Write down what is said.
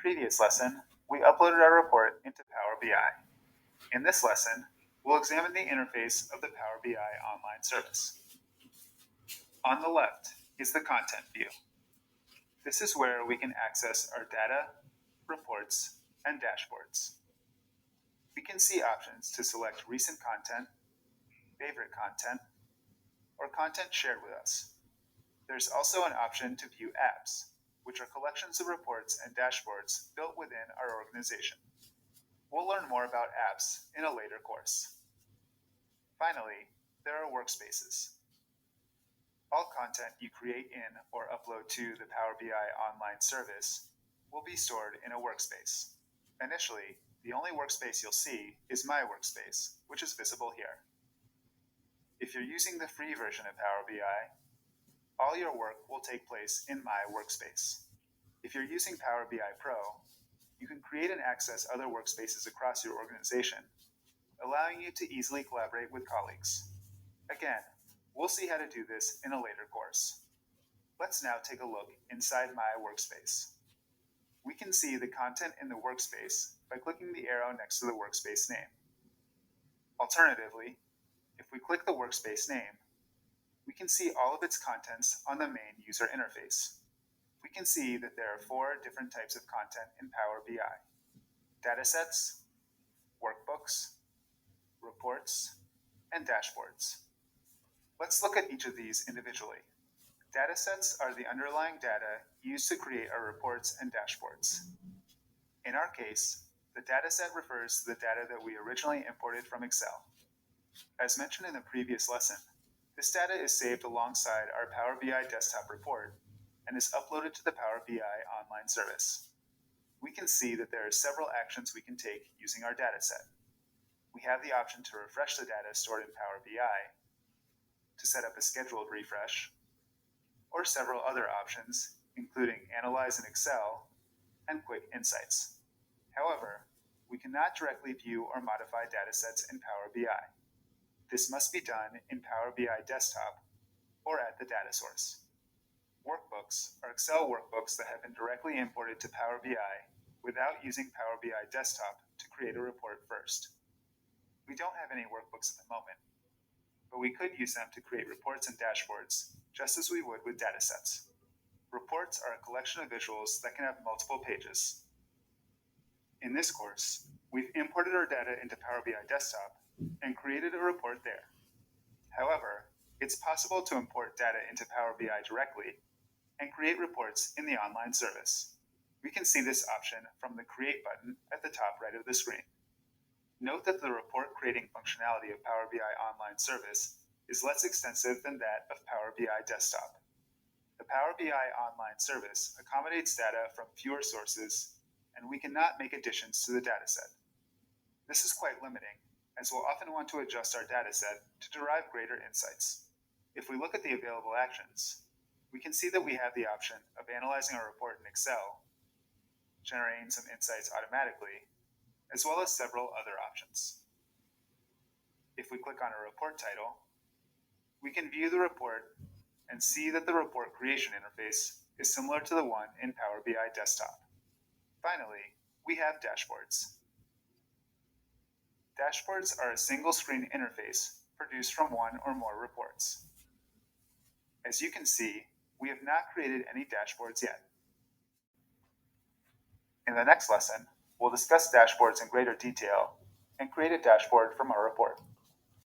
previous lesson, we uploaded our report into Power BI. In this lesson, we'll examine the interface of the Power BI online service. On the left is the content view. This is where we can access our data, reports, and dashboards. We can see options to select recent content, favorite content, or content shared with us. There's also an option to view apps, which are collections of reports and dashboards built within our organization. We'll learn more about apps in a later course. Finally, there are workspaces. All content you create in or upload to the Power BI online service will be stored in a workspace. Initially, the only workspace you'll see is My Workspace, which is visible here. If you're using the free version of Power BI, all your work will take place in My Workspace. If you're using Power BI Pro, you can create and access other workspaces across your organization, allowing you to easily collaborate with colleagues. Again, we'll see how to do this in a later course. Let's now take a look inside My Workspace. We can see the content in the workspace by clicking the arrow next to the workspace name. Alternatively, if we click the workspace name, we can see all of its contents on the main user interface. We can see that there are 4 different types of content in Power BI: datasets, workbooks, reports, and dashboards. Let's look at each of these individually. Datasets are the underlying data used to create our reports and dashboards. In our case, the dataset refers to the data that we originally imported from Excel. As mentioned in the previous lesson, this data is saved alongside our Power BI desktop report and is uploaded to the Power BI online service. We can see that there are several actions we can take using our dataset. We have the option to refresh the data stored in Power BI, to set up a scheduled refresh, or several other options, including Analyze in Excel and Quick Insights. However, we cannot directly view or modify datasets in Power BI. This must be done in Power BI Desktop or at the data source. Workbooks are Excel workbooks that have been directly imported to Power BI without using Power BI Desktop to create a report first. We don't have any workbooks at the moment, but we could use them to create reports and dashboards just as we would with datasets. Reports are a collection of visuals that can have multiple pages. In this course, we've imported our data into Power BI Desktop and created a report there. However, it's possible to import data into Power BI directly and create reports in the online service. We can see this option from the Create button at the top right of the screen. Note that the report creating functionality of Power BI online service is less extensive than that of Power BI Desktop. The Power BI online service accommodates data from fewer sources, and we cannot make additions to the dataset. This is quite limiting, as we'll often want to adjust our dataset to derive greater insights. If we look at the available actions, we can see that we have the option of analyzing our report in Excel, generating some insights automatically, as well as several other options. If we click on a report title, we can view the report and see that the report creation interface is similar to the one in Power BI Desktop. Finally, we have dashboards. Dashboards are a single-screen interface produced from one or more reports. As you can see, we have not created any dashboards yet. In the next lesson, we'll discuss dashboards in greater detail and create a dashboard from our report.